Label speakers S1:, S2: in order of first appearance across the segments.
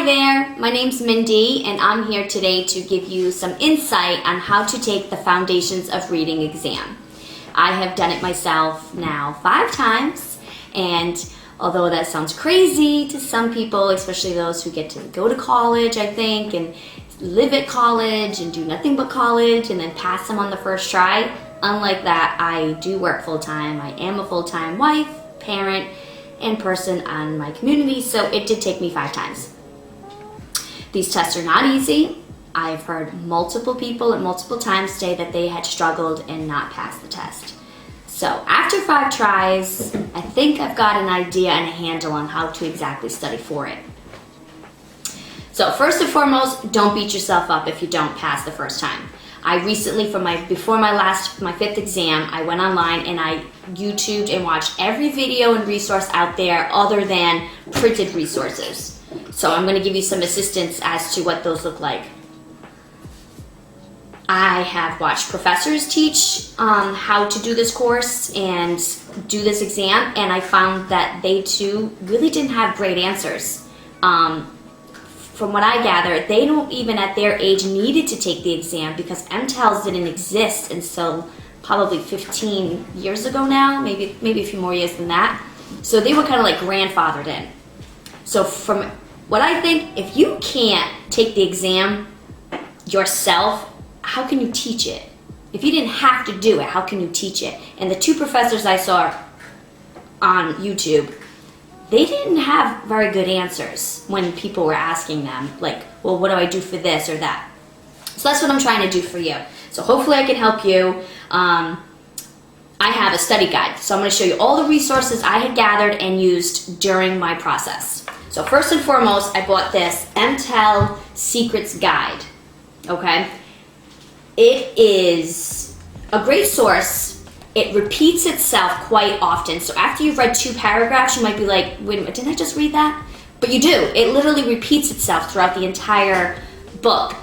S1: Hi there, my name's Mindy and I'm here today to give you some insight on how to take the Foundations of Reading exam. I have done it myself now 5 times, and although that sounds crazy to some people, especially those who get to go to college, I think, and live at college and do nothing but college and then pass them on the first try, unlike that, I do work full-time. I am a full-time wife, parent, and person on my community, so it did take me 5 times. These tests are not easy. I've heard multiple people at multiple times say that they had struggled and not passed the test. So after 5 tries, I think I've got an idea and a handle on how to exactly study for it. So first and foremost, don't beat yourself up if you don't pass the first time. I recently, before my 5th exam, I went online and I YouTubed and watched every video and resource out there other than printed resources. So I'm going to give you some assistance as to what those look like. I have watched professors teach how to do this course and do this exam, and I found that they too really didn't have great answers. From what I gather, they don't even at their age needed to take the exam because MTELs didn't exist until probably 15 years ago now, maybe a few more years than that. So they were kind of like grandfathered in. So from what I think, if you can't take the exam yourself, how can you teach it? If you didn't have to do it, how can you teach it? And the 2 professors I saw on YouTube, they didn't have very good answers when people were asking them, like, well, what do I do for this or that? So that's what I'm trying to do for you. So hopefully I can help you. I have a study guide. So I'm going to show you all the resources I had gathered and used during my process. So first and foremost, I bought this MTEL Secrets Guide. Okay? It is a great source. It repeats itself quite often. So after you've read 2 paragraphs, you might be like, wait a minute, didn't I just read that? But you do. It literally repeats itself throughout the entire book.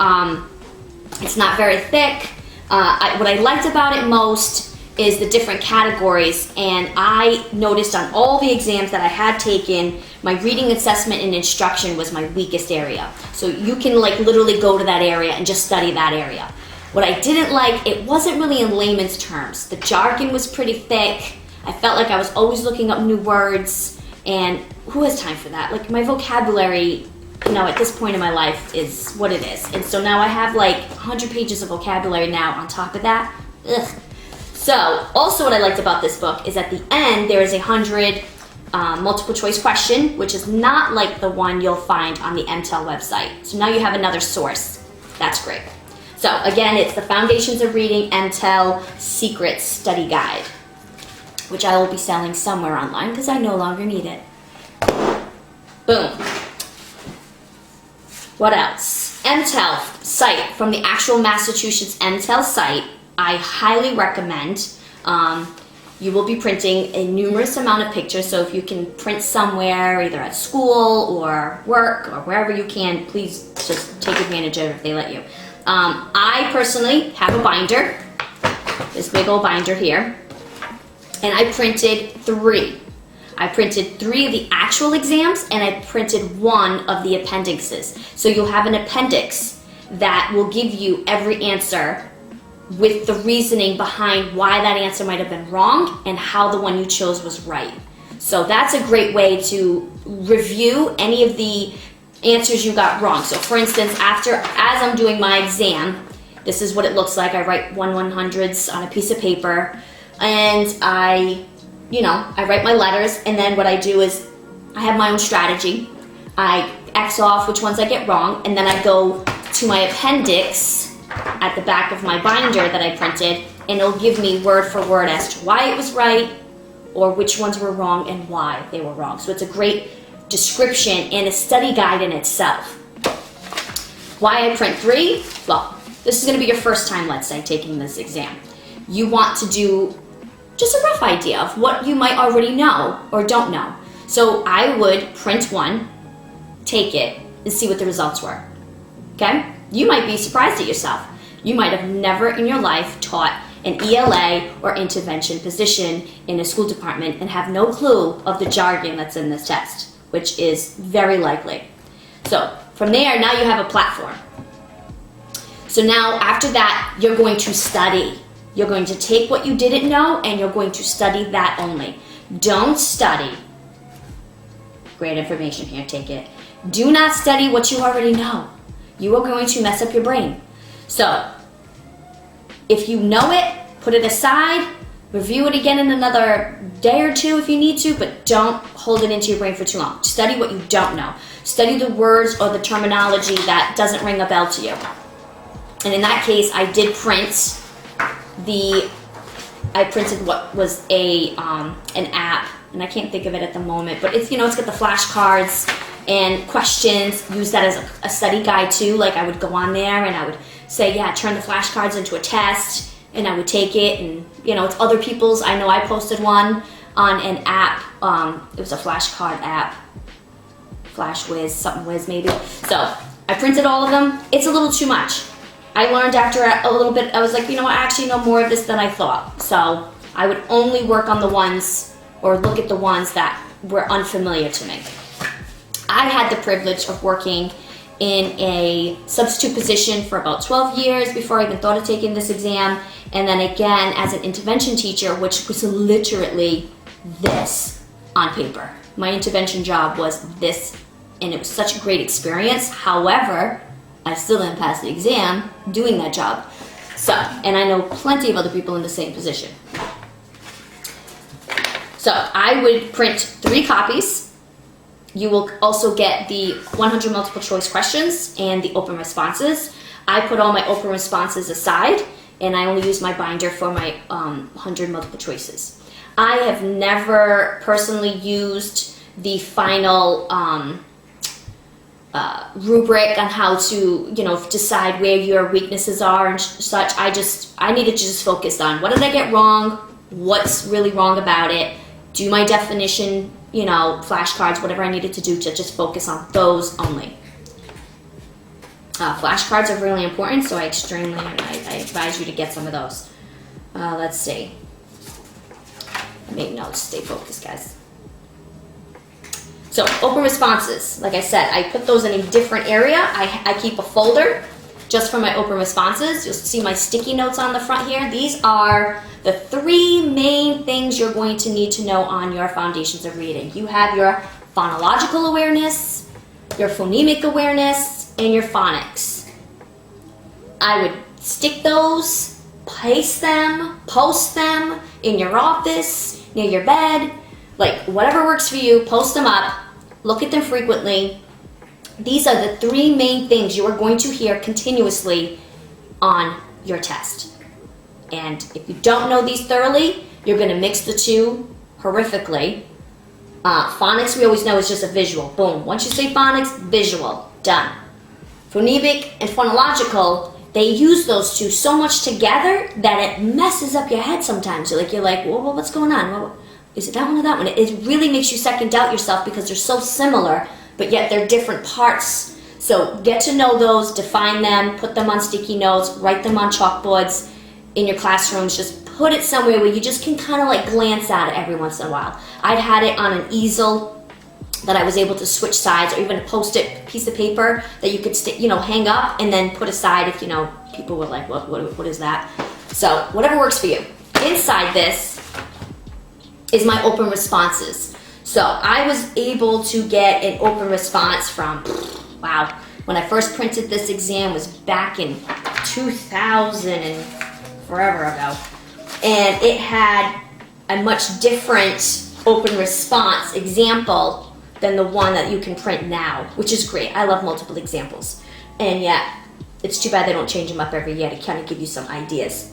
S1: It's not very thick. What I liked about it most is the different categories. And I noticed on all the exams that I had taken, my reading assessment and instruction was my weakest area. So you can like literally go to that area and just study that area. What I didn't like, it wasn't really in layman's terms. The jargon was pretty thick. I felt like I was always looking up new words, and who has time for that? Like my vocabulary, at this point in my life is what it is. And so now I have like 100 pages of vocabulary now on top of that. Ugh. So also what I liked about this book is at the end there is a 100 multiple choice question, which is not like the one you'll find on the MTEL website. So now you have another source. That's great. So again, it's the Foundations of Reading MTEL Secrets Study Guide, which I will be selling somewhere online because I no longer need it. Boom. What else? MTEL site, from the actual Massachusetts MTEL site, I highly recommend. You will be printing a numerous amount of pictures, so if you can print somewhere, either at school or work or wherever you can, please just take advantage of it if they let you. I personally have a binder, this big old binder here, and I printed 3. I printed 3 of the actual exams, and I printed 1 of the appendixes. So you'll have an appendix that will give you every answer with the reasoning behind why that answer might have been wrong and how the one you chose was right. So that's a great way to review any of the answers you got wrong. So for instance, as I'm doing my exam, this is what it looks like. I write 1/100ths on a piece of paper, and I write my letters, and then what I do is I have my own strategy. I X off which ones I get wrong, and then I go to my appendix at the back of my binder that I printed, and it'll give me word for word as to why it was right or which ones were wrong and why they were wrong. So it's a great description and a study guide in itself. Why I print 3? Well, this is going to be your first time, let's say, taking this exam. You want to do just a rough idea of what you might already know or don't know. So I would print 1, take it, and see what the results were. Okay? You might be surprised at yourself. You might have never in your life taught an ELA or intervention position in a school department and have no clue of the jargon that's in this test, which is very likely. So From there, now you have a platform. So now after that, you're going to study. You're going to take what you didn't know and you're going to study that only. Don't study. Great information here, take it. Do not study what you already know. You are going to mess up your brain. So, if you know it, put it aside, review it again in another day or two if you need to, but don't hold it into your brain for too long. Study what you don't know. Study the words or the terminology that doesn't ring a bell to you. And in that case, I did print I printed what was an app, and I can't think of it at the moment, but it's, it's got the flashcards and questions. Use that as a study guide too. Like I would go on there and I would say, yeah, turn the flashcards into a test, and I would take it, and it's other people's. I know I posted one on an app. It was a flashcard app, Flash Whiz, something Whiz maybe. So I printed all of them. It's a little too much. I learned after a little bit, I was like, I actually know more of this than I thought. So I would only work on the ones, or look at the ones that were unfamiliar to me. I had the privilege of working in a substitute position for about 12 years before I even thought of taking this exam. And then again, as an intervention teacher, which was literally this on paper. My intervention job was this, and it was such a great experience. However, I still didn't pass the exam doing that job. So, and I know plenty of other people in the same position. So I would print 3 copies. You will also get the 100 multiple choice questions and the open responses. I put all my open responses aside, and I only use my binder for my 100 multiple choices. I have never personally used the final rubric on how to, decide where your weaknesses are and such. I needed to just focus on what did I get wrong, what's really wrong about it, do my definition, flashcards, whatever I needed to do to just focus on those only. Flashcards are really important, so I advise you to get some of those. Let's see. Make notes, stay focused, guys. So, open responses, like I said, I put those in a different area. I keep a folder just for my open responses. You'll see my sticky notes on the front here. These are the 3 main things you're going to need to know on your foundations of reading. You have your phonological awareness, your phonemic awareness, and your phonics. I would stick those, paste them, post them in your office, near your bed, like whatever works for you, post them up, look at them frequently. These are the 3 main things you are going to hear continuously on your test. And if you don't know these thoroughly, you're going to mix the 2 horrifically. Phonics, we always know, is just a visual. Boom. Once you say phonics, visual. Done. Phonemic and phonological, they use those 2 so much together that it messes up your head sometimes. You're like, well, what's going on? Is it that one or that one? It really makes you second doubt yourself because they're so similar, but yet they're different parts. So get to know those, define them, put them on sticky notes, write them on chalkboards in your classrooms. Just put it somewhere where you just can kind of like glance at it every once in a while. I'd had it on an easel that I was able to switch sides, or even a post-it piece of paper that you could hang up and then put aside if people were like, what is that? So whatever works for you. Inside this is my open responses. So I was able to get an open response from, wow, when I first printed this exam was back in 2000 and forever ago. And it had a much different open response example than the one that you can print now, which is great. I love multiple examples. And yet, it's too bad they don't change them up every year to kind of give you some ideas.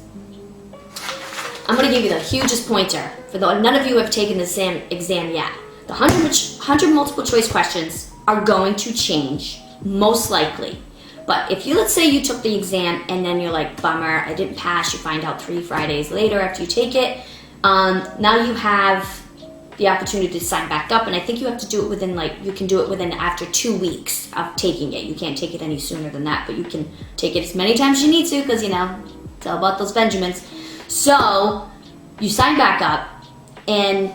S1: I'm going to give you the hugest pointer, for though none of you have taken the exam yet. The 100 multiple choice questions are going to change, most likely. But if let's say you took the exam and then you're like, bummer, I didn't pass, you find out 3 Fridays later after you take it, now you have the opportunity to sign back up, and I think you have to do it within, you can do it within after 2 weeks of taking it. You can't take it any sooner than that, but you can take it as many times as you need to, because, it's all about those Benjamins. So, you sign back up, and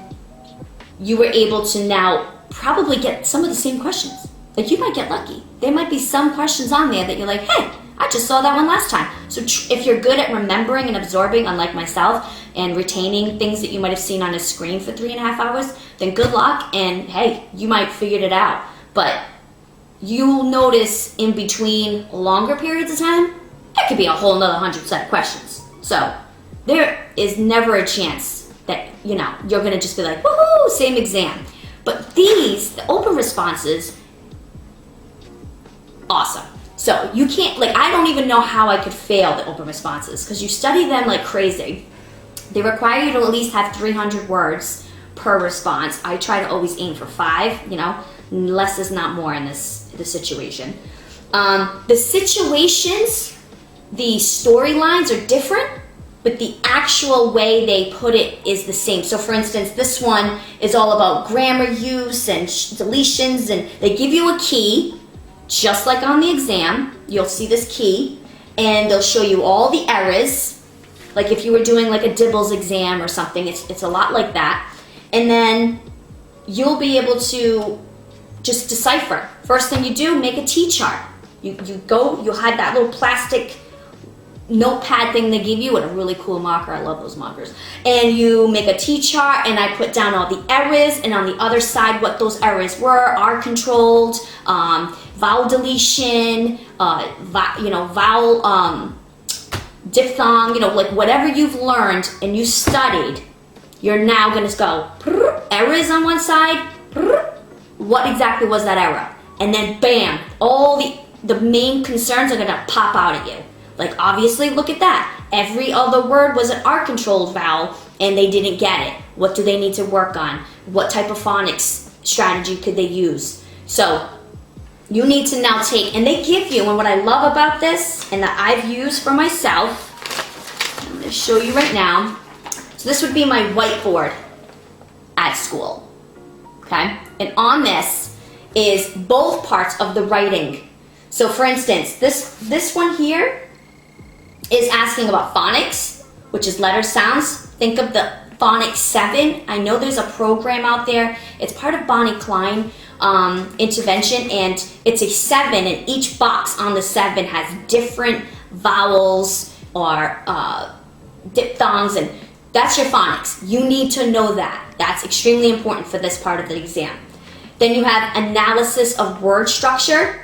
S1: you were able to now probably get some of the same questions. Like, you might get lucky. There might be some questions on there that you're like, hey, I just saw that one last time. So if you're good at remembering and absorbing, unlike myself, and retaining things that you might have seen on a screen for 3.5 hours, then good luck, and hey, you might figure it out. But you'll notice in between longer periods of time, that could be a whole nother 100 set of questions. So there is never a chance that, you know, you're gonna just be like, woohoo, same exam. But these, the open responses, awesome. So you can't, like, I don't even know how I could fail the open responses because you study them like crazy. They require you to at least have 300 words per response. I try to always aim for 5, you know, less is not more in this situation. The situations, the storylines are different, but the actual way they put it is the same. So for instance, this one is all about grammar use and deletions, and they give you a key, just like on the exam. You'll see this key, and they'll show you all the errors. Like if you were doing like a Dibbles exam or something, it's a lot like that. And then you'll be able to just decipher. First thing you do, make a T-chart. You'll have that little plastic notepad thing they give you with a really cool marker. I love those markers. And you make a T-chart, and I put down all the errors, and on the other side what those errors were, are controlled, vowel deletion, vowel diphthong, you know, like whatever you've learned and you studied, you're now going to go, errors on one side, what exactly was that error? And then bam, all the main concerns are going to pop out at you. Like, obviously, look at that. Every other word was an R-controlled vowel, and they didn't get it. What do they need to work on? What type of phonics strategy could they use? So you need to now take, and they give you, and what I love about this, and that I've used for myself, I'm going to show you right now. So this would be my whiteboard at school, okay? And on this is both parts of the writing. So for instance, this one here is asking about phonics, which is letter sounds. Think of the Phonics 7. I know there's a program out there. It's part of Bonnie Klein intervention, and it's a 7, and each box on the 7 has different vowels or diphthongs, and that's your phonics. You need to know that. That's extremely important for this part of the exam. Then you have analysis of word structure.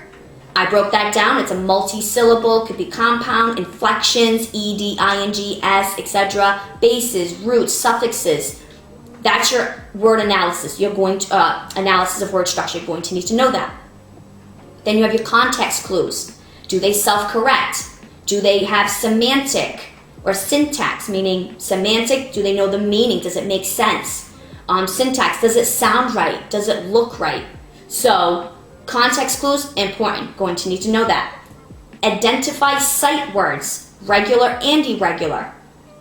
S1: I broke that down. It's a multi-syllable, could be compound, inflections, ed, ing, s, etc., bases, roots, suffixes. That's your word analysis. You're going to analysis of word structure. You're going to need to know that. Then you have your context clues. Do they self-correct? Do they have semantic or syntax? Meaning semantic. Do they know the meaning? Does it make sense? Syntax. Does it sound right? Does it look right? So context clues, important. Going to need to know that. Identify sight words, regular and irregular,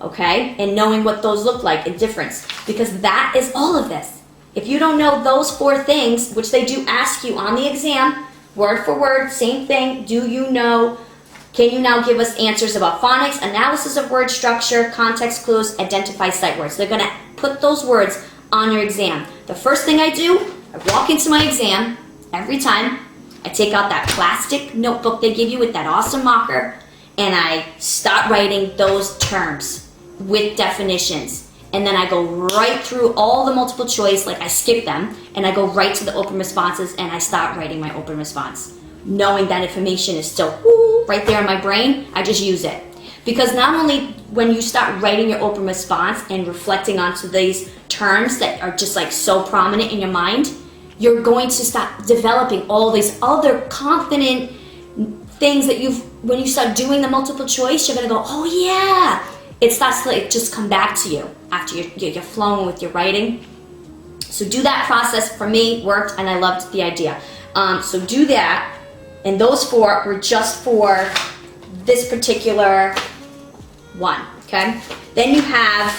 S1: okay? And knowing what those look like, a difference, because that is all of this. If you don't know those 4 things, which they do ask you on the exam, word for word, same thing, do you know, can you now give us answers about phonics, analysis of word structure, context clues, identify sight words. They're gonna put those words on your exam. The first thing I do, I walk into my exam, every time, I take out that plastic notebook they give you with that awesome marker, and I start writing those terms with definitions. And then I go right through all the multiple choice, like I skip them, and I go right to the open responses, and I start writing my open response. Knowing that information is still right there in my brain, I just use it. Because not only when you start writing your open response and reflecting onto these terms that are just like so prominent in your mind, you're going to start developing all these other confident things that when you start doing the multiple choice, you're gonna go, oh yeah. It starts to like just come back to you after you're flowing with your writing. So do that process. For me, worked, and I loved the idea. So do that, and those 4 were just for this particular one, okay? Then you have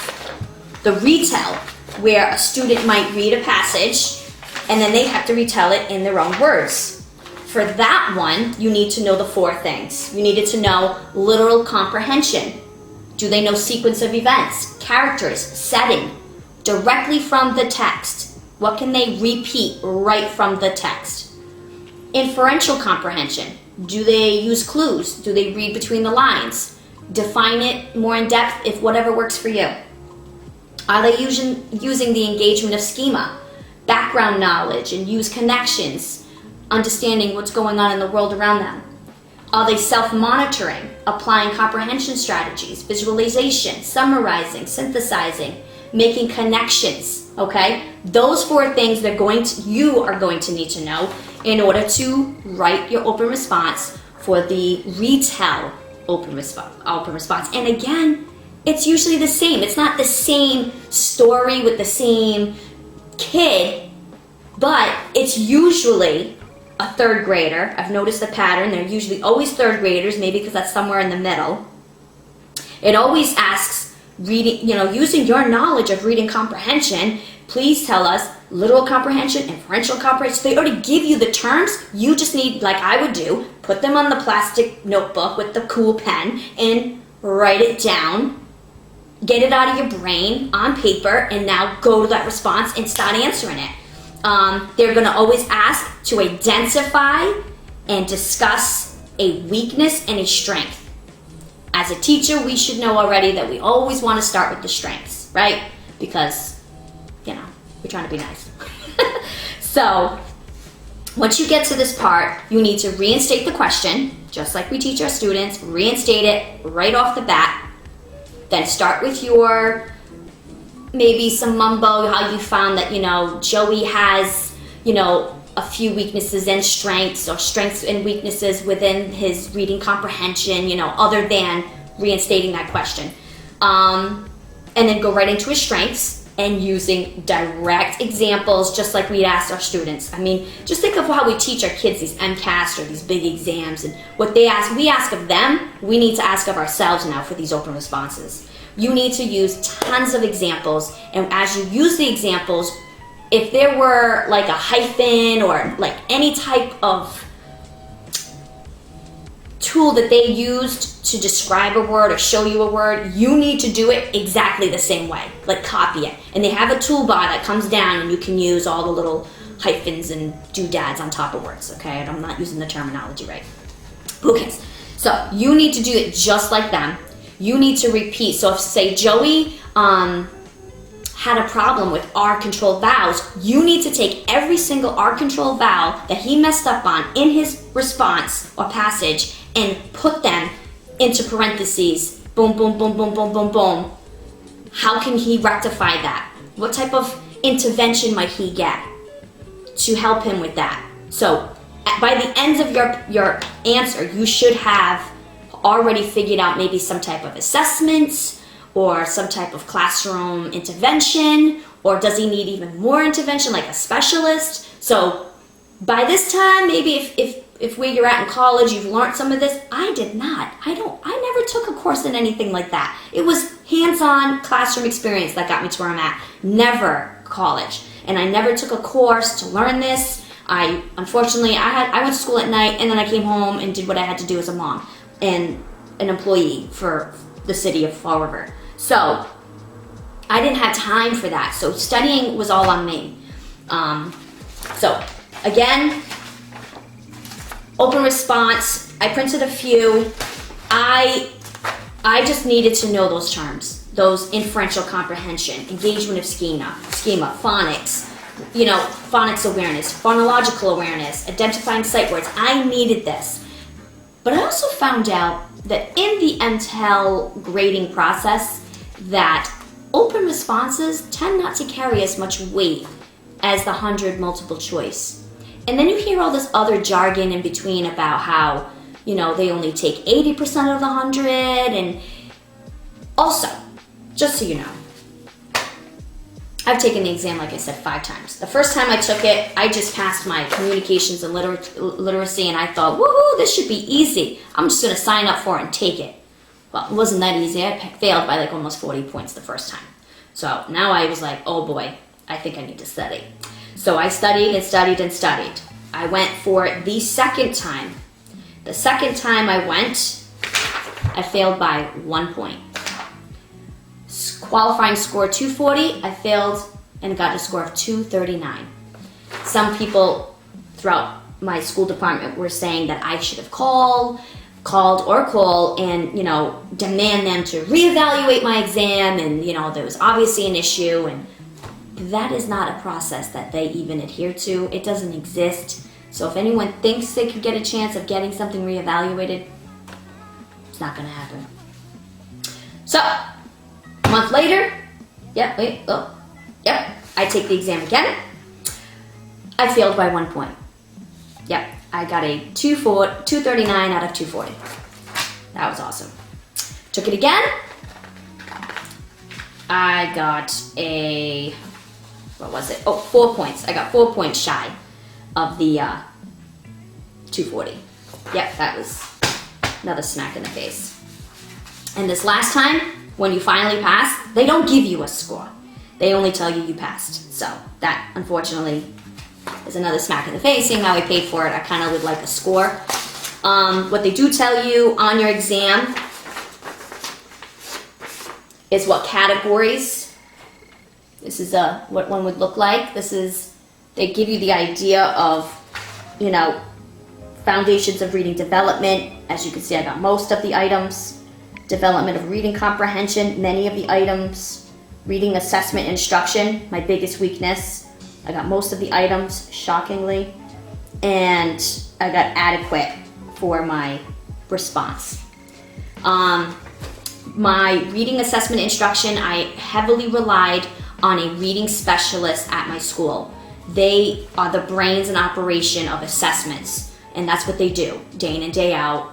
S1: the retell, where a student might read a passage, and then they have to retell it in their own words. For that one, you need to know the 4 things. You needed to know literal comprehension. Do they know sequence of events, characters, setting, directly from the text? What can they repeat right from the text? Inferential comprehension. Do they use clues? Do they read between the lines? Define it more in depth if whatever works for you. Are they using the engagement of schema, background knowledge, and use connections, understanding what's going on in the world around them? Are they self-monitoring, applying comprehension strategies, visualization, summarizing, synthesizing, making connections, okay? Those 4 things you are going to need to know in order to write your open response for the retell open response. And again, it's usually the same. It's not the same story with the same kid, but it's usually a 3rd grader. I've noticed the pattern. They're usually always 3rd graders, maybe because that's somewhere in the middle. It always asks, reading, using your knowledge of reading comprehension, please tell us literal comprehension, inferential comprehension. They already give you the terms. You just need, like I would do, put them on the plastic notebook with the cool pen and write it down. Get it out of your brain on paper, and now go to that response and start answering it. They're going to always ask to identify and discuss a weakness and a strength. As a teacher, we should know already that we always want to start with the strengths, right? Because, we're trying to be nice. So, once you get to this part, you need to reinstate the question, just like we teach our students, reinstate it right off the bat. Then start with your, maybe some mumbo, how you found that, Joey has, a few weaknesses and strengths, or strengths and weaknesses within his reading comprehension, other than reinstating that question. And then go right into his strengths and using direct examples, just like we asked our students. I mean, just think of how we teach our kids these MCAS or these big exams, and what we ask of them, we need to ask of ourselves now for these open responses. You need to use tons of examples, and as you use the examples, if there were like a hyphen or like any type of tool that they used to describe a word or show you a word, you need to do it exactly the same way, like copy it. And they have a toolbar that comes down, and you can use all the little hyphens and doodads on top of words, okay? And I'm not using the terminology right. Okay, so you need to do it just like them. You need to repeat. So if, say, Joey had a problem with R-controlled vowels, you need to take every single R-controlled vowel that he messed up on in his response or passage and put them into parentheses. Boom, boom, boom, boom, boom, boom, boom. How can he rectify that? What type of intervention might he get to help him with that? So by the end of your answer, you should have already figured out maybe some type of assessments or some type of classroom intervention, or does he need even more intervention, like a specialist? So by this time, maybe if where you're at in college, you've learned some of this. I did not. I never took a course in anything like that. It was hands-on classroom experience that got me to where I'm at. Never college. And I never took a course to learn this. Unfortunately, I went to school at night, and then I came home and did what I had to do as a mom and an employee for the city of Fall River. So I didn't have time for that. So studying was all on me. So again, open response, I printed a few. I just needed to know those terms, those inferential comprehension, engagement of schema, phonics, phonics awareness, phonological awareness, identifying sight words. I needed this. But I also found out that in the MTEL grading process, that open responses tend not to carry as much weight as the 100 multiple choice. And then you hear all this other jargon in between about how, they only take 80% of the 100. And also, just so you know, I've taken the exam, like I said, 5 times. The first time I took it, I just passed my communications and literacy, and I thought, woohoo, this should be easy. I'm just gonna sign up for it and take it. Well, it wasn't that easy. I failed by like almost 40 points the first time. So now I was like, oh boy, I think I need to study. So I studied and studied and studied. I went for it the second time. The second time I went, I failed by 1 point. Qualifying score 240, I failed and got a score of 239. Some people throughout my school department were saying that I should have call and, you know, demand them to reevaluate my exam, and, you know, there was obviously an issue, and that is not a process that they even adhere to. It doesn't exist. So if anyone thinks they could get a chance of getting something reevaluated, it's not gonna happen. So, a month later, I take the exam again. I failed by 1 point. Yep, I got a 239 out of 240. That was awesome. Took it again. I got a, what was it? Oh, 4 points. I got 4 points shy of the 240. Yep, that was another smack in the face. And this last time, when you finally pass, they don't give you a score. They only tell you you passed. So that, unfortunately, is another smack in the face. Seeing how I paid for it, I kind of would like a score. What they do tell you on your exam is what categories. This is what one would look like. They give you the idea of, you know, foundations of reading development. As you can see, I got most of the items. Development of reading comprehension, many of the items. Reading assessment instruction, my biggest weakness. I got most of the items, shockingly. And I got adequate for my response. My reading assessment instruction, I heavily relied on a reading specialist at my school. They are the brains and operation of assessments, and that's what they do day in and day out,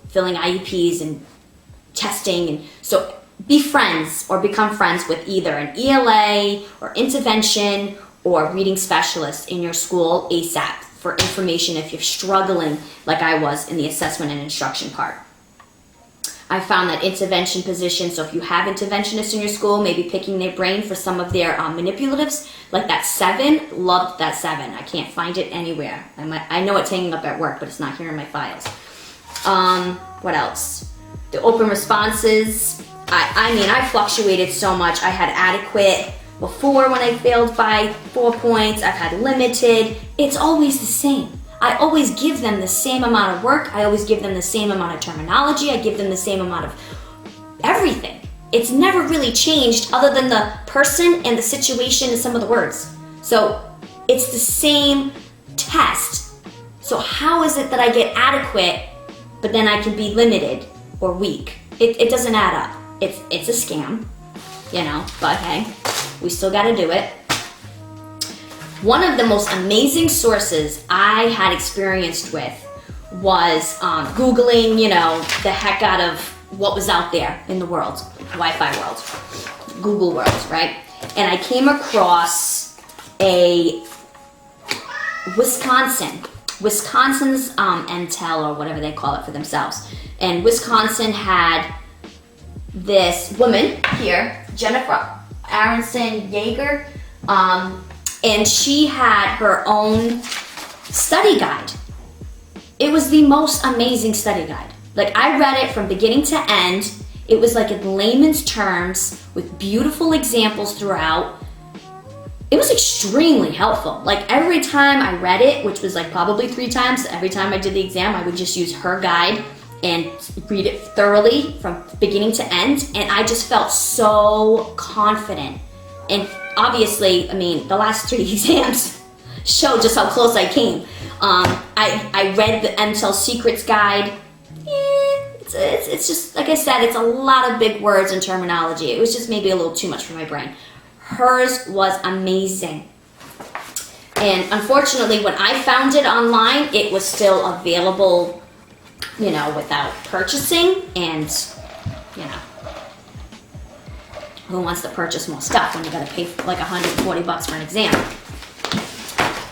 S1: filling IEPs and testing. And so be friends or become friends with either an ELA or intervention or reading specialist in your school ASAP for information if you're struggling like I was in the assessment and instruction part. I found that intervention position, so if you have interventionists in your school, maybe picking their brain for some of their manipulatives, like that 7, loved that 7. I can't find it anywhere. I know it's hanging up at work, but it's not here in my files. What else? The open responses. I fluctuated so much. I had adequate before when I failed by 4 points. I've had limited. It's always the same. I always give them the same amount of work. I always give them the same amount of terminology. I give them the same amount of everything. It's never really changed other than the person and the situation and some of the words. So it's the same test. So how is it that I get adequate, but then I can be limited or weak? It doesn't add up. It's a scam, you know, but hey, we still gotta do it. One of the most amazing sources I had experienced with was Googling, you know, the heck out of what was out there in the world, Wi-Fi world, Google world, right? And I came across a Wisconsin's Intel or whatever they call it for themselves. And Wisconsin had this woman here, Jennifer Aronson Yeager, and she had her own study guide. It was the most amazing study guide. Like, I read it from beginning to end. It was like in layman's terms with beautiful examples throughout. It was extremely helpful. Like, every time I read it, which was like probably 3 times, every time I did the exam, I would just use her guide and read it thoroughly from beginning to end. And I just felt so confident. And obviously, I mean, the last 3 exams showed just how close I came. I read the Intel Secrets Guide. It's just, like I said, it's a lot of big words and terminology. It was just maybe a little too much for my brain. Hers was amazing. And unfortunately, when I found it online, it was still available, you know, without purchasing. And, you know, who wants to purchase more stuff when you gotta pay like $140 for an exam?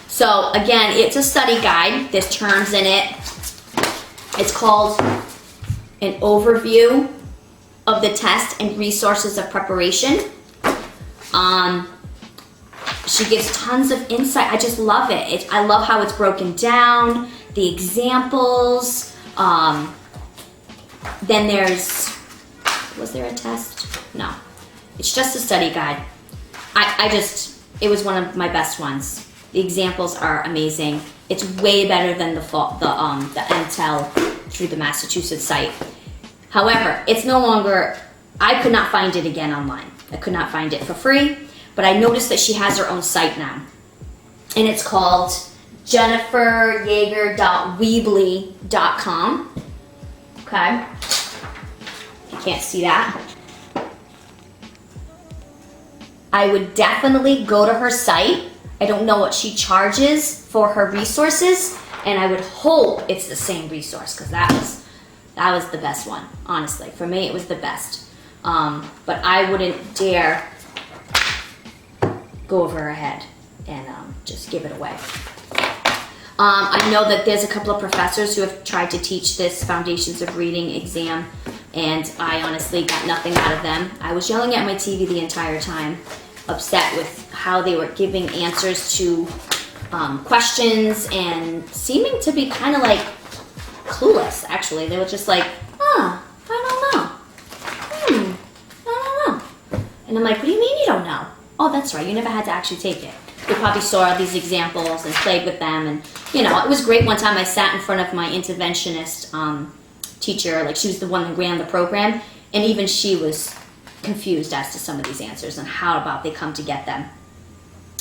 S1: So again, it's a study guide. There's terms in it. It's called An Overview of the Test and Resources of Preparation. She gives tons of insight. I just love it. I love how it's broken down, the examples. Then was there a test? No. It's just a study guide. It was one of my best ones. The examples are amazing. It's way better than the Intel through the Massachusetts site. However, it's no longer, I could not find it again online. I could not find it for free, but I noticed that she has her own site now. And it's called jenniferjaeger.weebly.com. Okay. You can't see that. I would definitely go to her site. I don't know what she charges for her resources, and I would hope it's the same resource, because that was the best one, honestly. For me, it was the best. But I wouldn't dare go over her head and just give it away. I know that there's a couple of professors who have tried to teach this Foundations of Reading exam, and I honestly got nothing out of them. I was yelling at my TV the entire time, upset with how they were giving answers to questions and seeming to be kind of like clueless, actually. They were just like, I don't know. I don't know. And I'm like, what do you mean you don't know? Oh, that's right, you never had to actually take it. They probably saw these examples and played with them, and you know, it was great. One time I sat in front of my interventionist teacher, like she was the one that ran the program, and even she was confused as to some of these answers and how about they come to get them.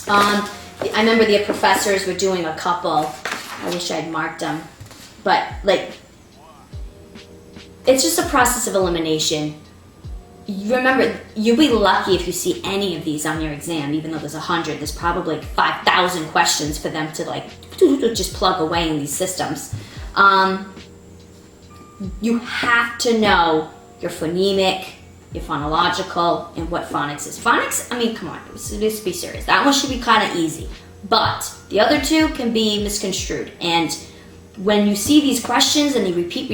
S1: I remember the professors were doing a couple, I wish I'd marked them, but like, it's just a process of elimination. You remember, you'll be lucky if you see any of these on your exam, even though there's 100, there's probably 5,000 questions for them to like, just plug away in these systems. You have to know your phonemic, your phonological, and what phonics is. Phonics, I mean, come on, let's be serious. That one should be kind of easy, but the other two can be misconstrued. And when you see these questions and they repeat,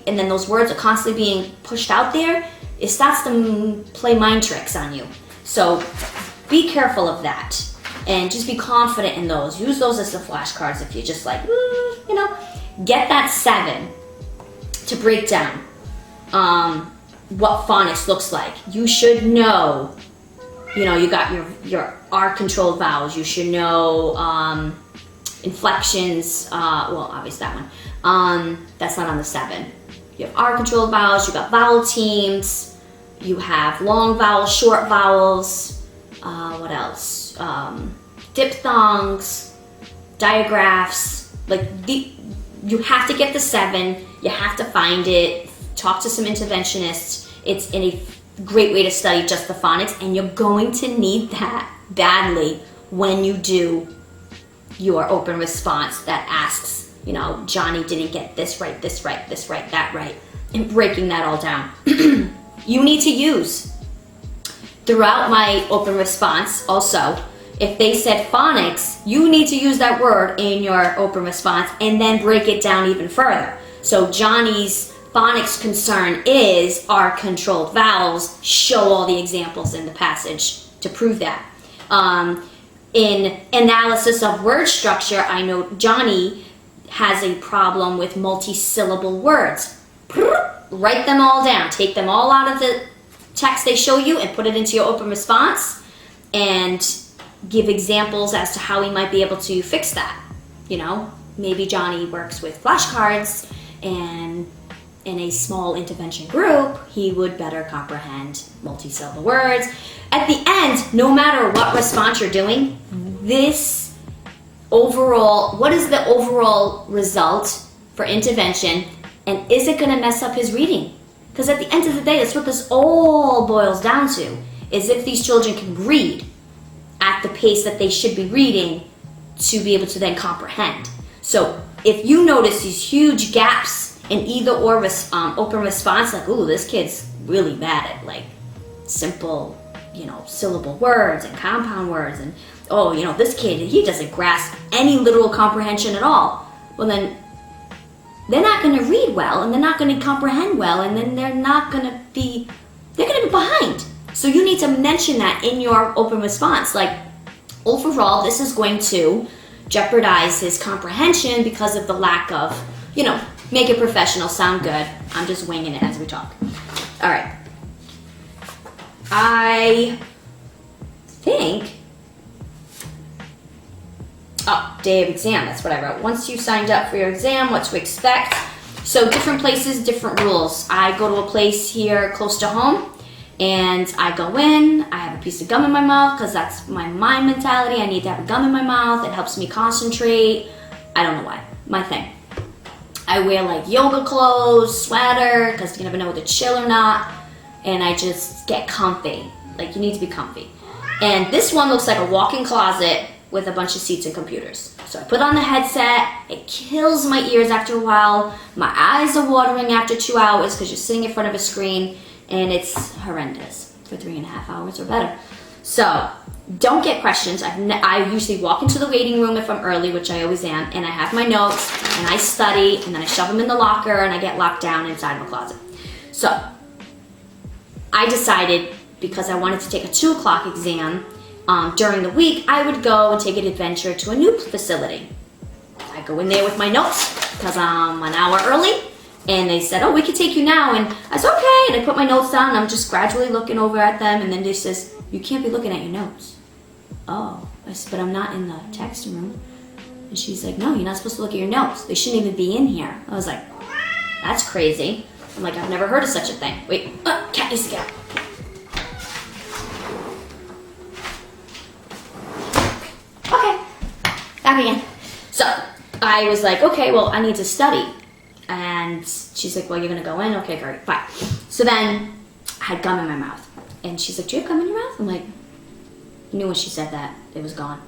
S1: and then those words are constantly being pushed out there, it starts to play mind tricks on you. So be careful of that and just be confident in those. Use those as the flashcards if you're just like, you know, get that 7 to break down what phonics looks like. You should know, you know, you got your R-controlled vowels. You should know inflections, well, obviously that one. That's not on the 7. You have R-controlled vowels, you got vowel teams, you have long vowels, short vowels, what else? Diphthongs, digraphs, like you have to get the 7, you have to find it, talk to some interventionists. It's a great way to study just the phonics, and you're going to need that badly when you do your open response that asks, you know, Johnny didn't get this right, that right, and breaking that all down. You need to use, throughout my open response also, if they said phonics, you need to use that word in your open response and then break it down even further. So Johnny's phonics concern is our controlled vowels. Show all the examples in the passage to prove that. In analysis of word structure, I know Johnny has a problem with multi-syllable words. Write them all down. Take them all out of the text they show you and put it into your open response and give examples as to how he might be able to fix that. You know, maybe Johnny works with flashcards, and in a small intervention group, he would better comprehend multi-syllable words. At the end, no matter what response you're doing, this overall, what is the overall result for intervention, and is it going to mess up his reading? Because at the end of the day, that's what this all boils down to, is if these children can read at the pace that they should be reading to be able to then comprehend. So if you notice these huge gaps in either or open response, like, ooh, this kid's really bad at like simple, you know, syllable words and compound words, and oh, you know, this kid, he doesn't grasp any literal comprehension at all. Well, then they're not going to read well, and they're not going to comprehend well, and then they're going to be behind. So you need to mention that in your open response. Like, overall, this is going to jeopardize his comprehension because of the lack of, you know, make it professional, sound good. I'm just winging it as we talk. All right. I think day of exam, that's what I wrote. Once you signed up for your exam, what to expect. So different places, different rules. I go to a place here close to home, and I go in, I have a piece of gum in my mouth, because that's my mind mentality. I need to have a gum in my mouth. It helps me concentrate. I don't know why, my thing. I wear like yoga clothes, sweater, because you never know whether to chill or not. And I just get comfy. Like, you need to be comfy. And this one looks like a walk-in closet with a bunch of seats and computers. So I put on the headset. It kills my ears after a while. My eyes are watering after 2 hours because you're sitting in front of a screen, and it's horrendous for 3.5 hours or better. So don't get questions. I usually walk into the waiting room if I'm early, which I always am, and I have my notes, and I study, and then I shove them in the locker, and I get locked down inside of a closet. So I decided, because I wanted to take a 2 o'clock exam, during the week, I would go and take an adventure to a new facility. I go in there with my notes, because I'm an hour early, and they said, oh, we could take you now, and I said, okay, and I put my notes down, and I'm just gradually looking over at them, and then they says, you can't be looking at your notes. Oh, I said, but I'm not in the text room. And she's like, no, you're not supposed to look at your notes. They shouldn't even be in here. I was like, that's crazy. I'm like, I've never heard of such a thing. Wait, cat needs to get out. Okay, back again. So I was like, okay, well, I need to study. And she's like, well, you're gonna go in? Okay, great, fine. So then I had gum in my mouth. And she's like, do you have gum in your mouth? I'm like, I knew when she said that, it was gone.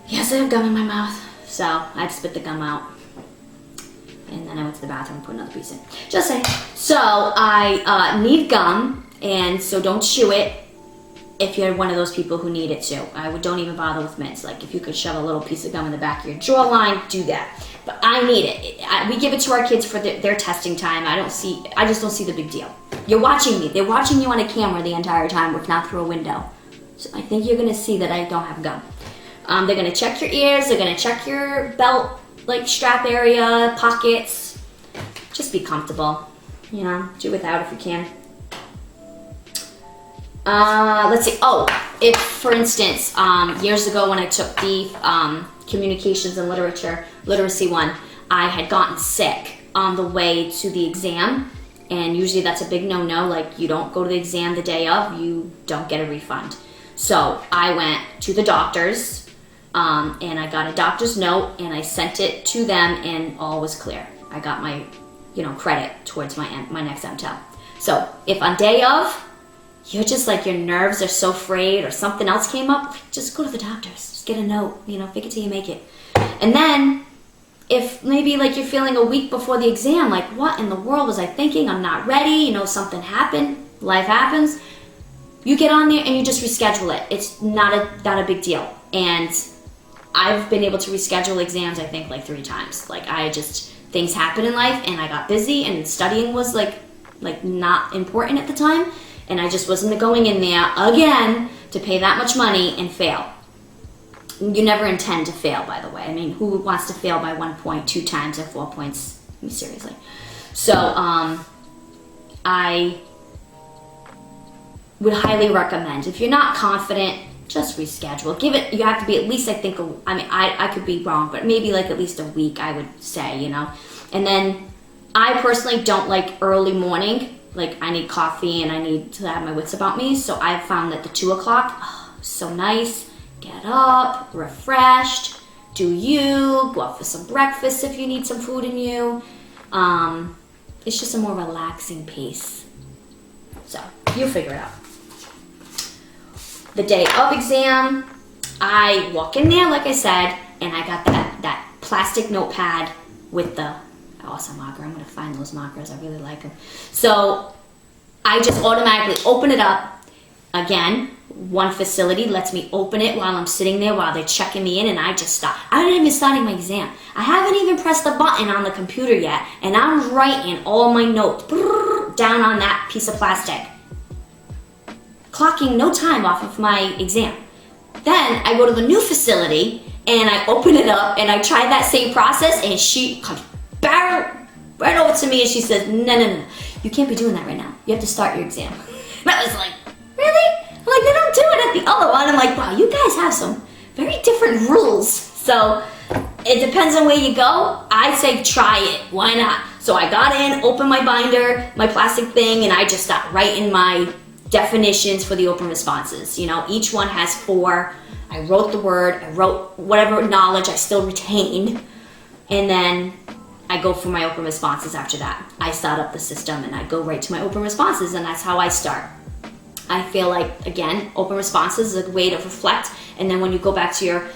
S1: Yes, I have gum in my mouth. So I had to spit the gum out. And then I went to the bathroom and put another piece in. Just saying. So I need gum, and so don't chew it if you're one of those people who need it too. Don't even bother with mints. Like, if you could shove a little piece of gum in the back of your jawline, do that. But I need it. We give it to our kids for their testing time. I just don't see the big deal. You're watching me. They're watching you on a camera the entire time, if not through a window. So I think you're gonna see that I don't have gum. They're gonna check your ears. They're gonna check your belt, like strap area, pockets. Just be comfortable. You know, do without if you can. Let's see. Oh, if, for instance, years ago when I took the communications and literacy one, I had gotten sick on the way to the exam, and usually that's a big no-no. Like, you don't go to the exam the day of, you don't get a refund. So I went to the doctor's, and I got a doctor's note, and I sent it to them, and all was clear. I got my, credit towards my next MTEL. So if on day of, you're just like, your nerves are so frayed or something else came up, just go to the doctor's. Just get a note, fake it till you make it. And then, if maybe like you're feeling a week before the exam, like, what in the world was I thinking? I'm not ready, something happened, life happens. You get on there and you just reschedule it. It's not a big deal. And I've been able to reschedule exams, I think, like 3 times. Like, things happen in life, and I got busy, and studying was like not important at the time. And I just wasn't going in there again to pay that much money and fail. You never intend to fail, by the way. I mean, who wants to fail by 1 point, 2 times, or 4 points? I mean, seriously. So, I would highly recommend, if you're not confident, just reschedule. You have to be at least, I think, I could be wrong, but maybe like at least a week, I would say, And then, I personally don't like early morning. Like, I need coffee and I need to have my wits about me. So I've found that the 2 o'clock, so nice. Get up, refreshed, do you, go out for some breakfast if you need some food in you. It's just a more relaxing pace. So, you figure it out. The day of exam, I walk in there, like I said, and I got that plastic notepad with the awesome marker. I'm going to find those markers. I really like them. So I just automatically open it up. Again, one facility lets me open it while I'm sitting there, while they're checking me in, and I just stop. I'm not even starting my exam. I haven't even pressed the button on the computer yet, and I'm writing all my notes down on that piece of plastic. Clocking no time off of my exam. Then I go to the new facility, and I open it up, and I try that same process, and she comes right over to me, and she says, no, you can't be doing that right now. You have to start your exam. And I was like, really? I'm like, they don't do it at the other one. I'm like, wow, you guys have some very different rules. So it depends on where you go. I say try it. Why not? So I got in, opened my binder, my plastic thing, and I just started writing my definitions for the open responses. You know, each one has 4. I wrote the word, I wrote whatever knowledge I still retain, and then I go for my open responses after that. I start up the system and I go right to my open responses, and that's how I start. I feel like, again, open responses is a way to reflect, and then when you go back to your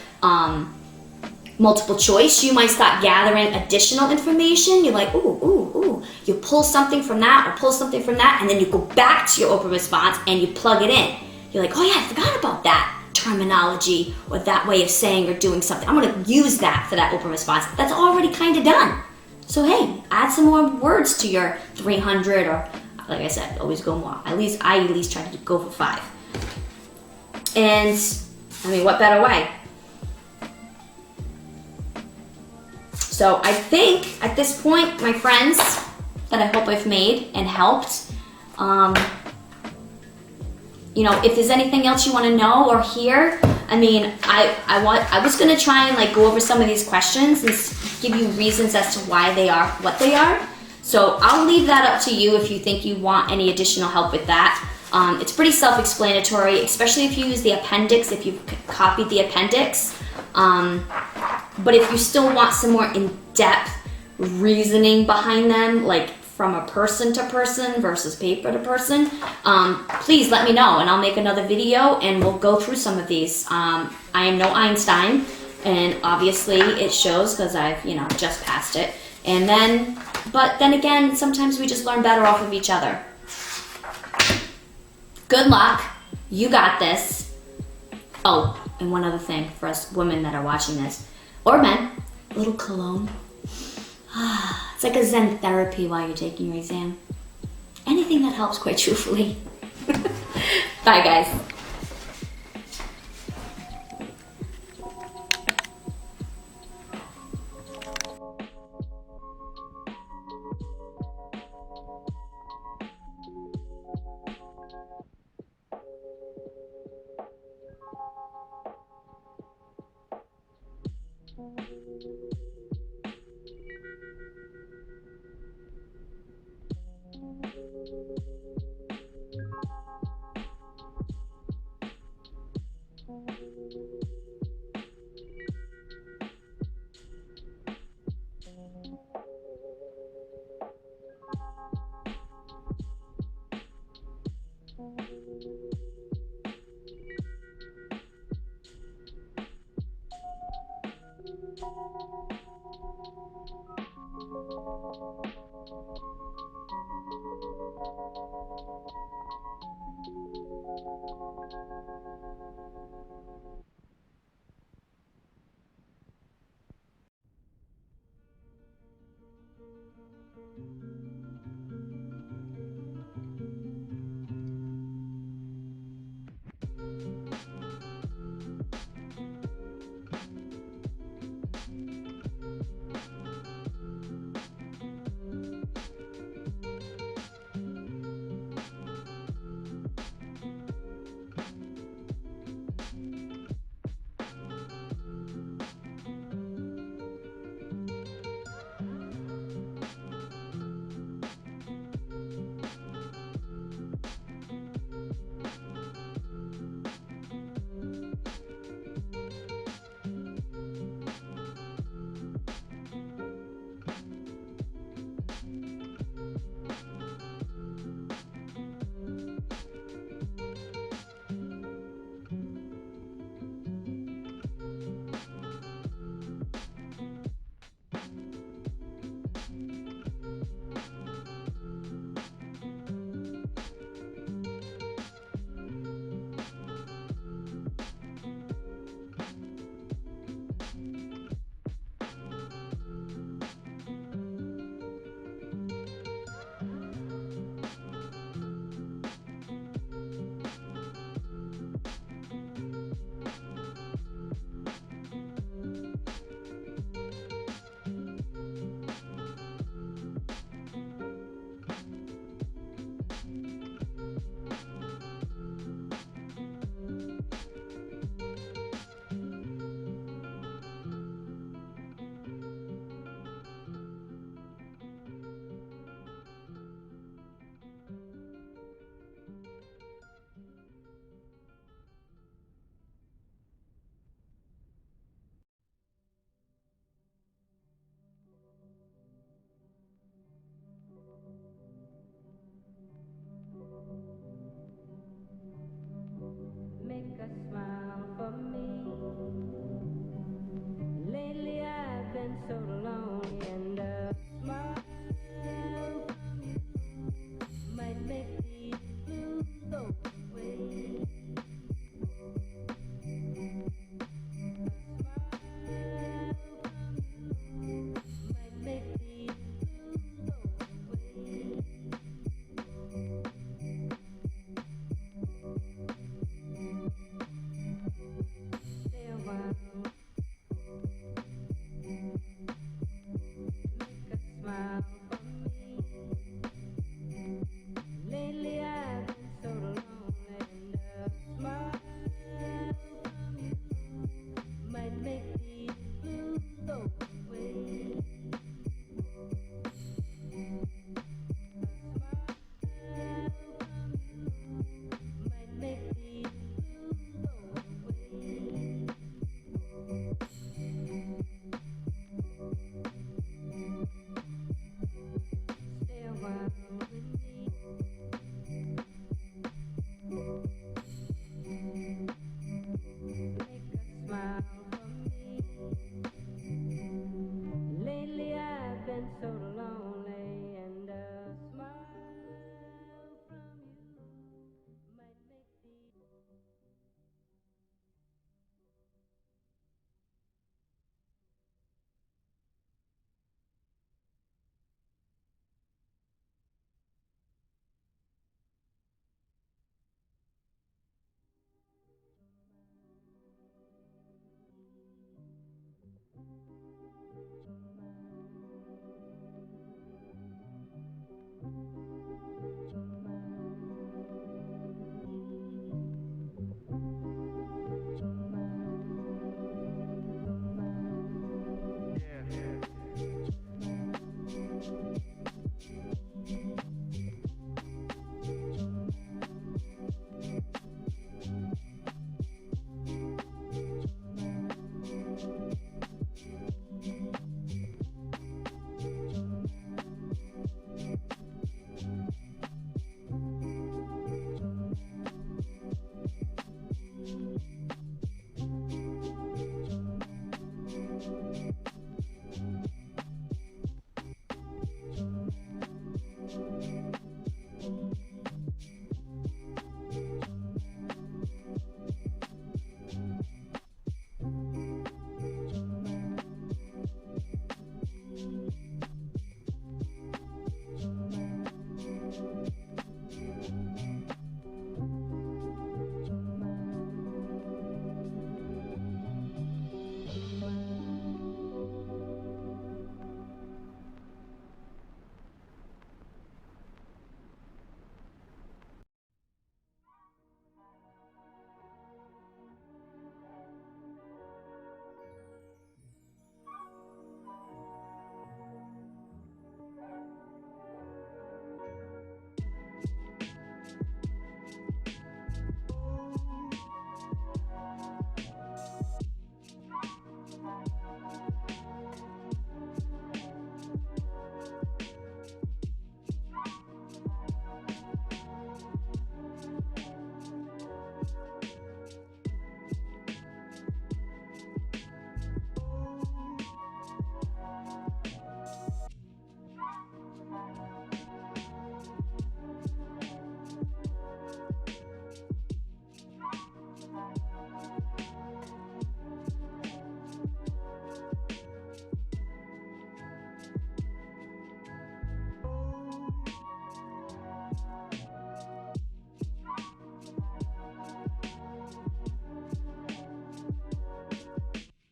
S1: multiple choice, you might start gathering additional information. You're like, ooh. You pull something from that or pull something from that, and then you go back to your open response and you plug it in. You're like, oh yeah, I forgot about that terminology or that way of saying or doing something. I'm gonna use that for that open response. That's already kind of done. So hey, add some more words to your 300, or like I said, always go more. I at least try to go for 5. And I mean, what better way? So I think at this point, my friends, that I hope I've made and helped, you know, if there's anything else you want to know or hear, I mean, I was gonna try and like go over some of these questions and give you reasons as to why they are what they are. So I'll leave that up to you if you think you want any additional help with that. It's pretty self-explanatory, especially if you use the appendix, if you've copied the appendix. But if you still want some more in-depth reasoning behind them, like from a person to person versus paper to person, please let me know and I'll make another video and we'll go through some of these. I am no Einstein, and obviously it shows because I've, you know, just passed it. And then, but then again, sometimes we just learn better off of each other. Good luck. You got this. Oh, and one other thing for us women that are watching this, or men, a little cologne. It's like a Zen therapy while you're taking your exam. Anything that helps, quite truthfully. Bye, guys.
S2: so lonely, and a smile from you might make these blues go away. A smile from you might make these blues go away. Stay a while, make a smile for me. Lately I've been so lonely, and a smile from you might make these blues go away. A smile from you might make these blues go away. Stay a while with me. Make a smile for me. Lately I've been so lonely, and a smile from you might make the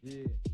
S3: Yeah.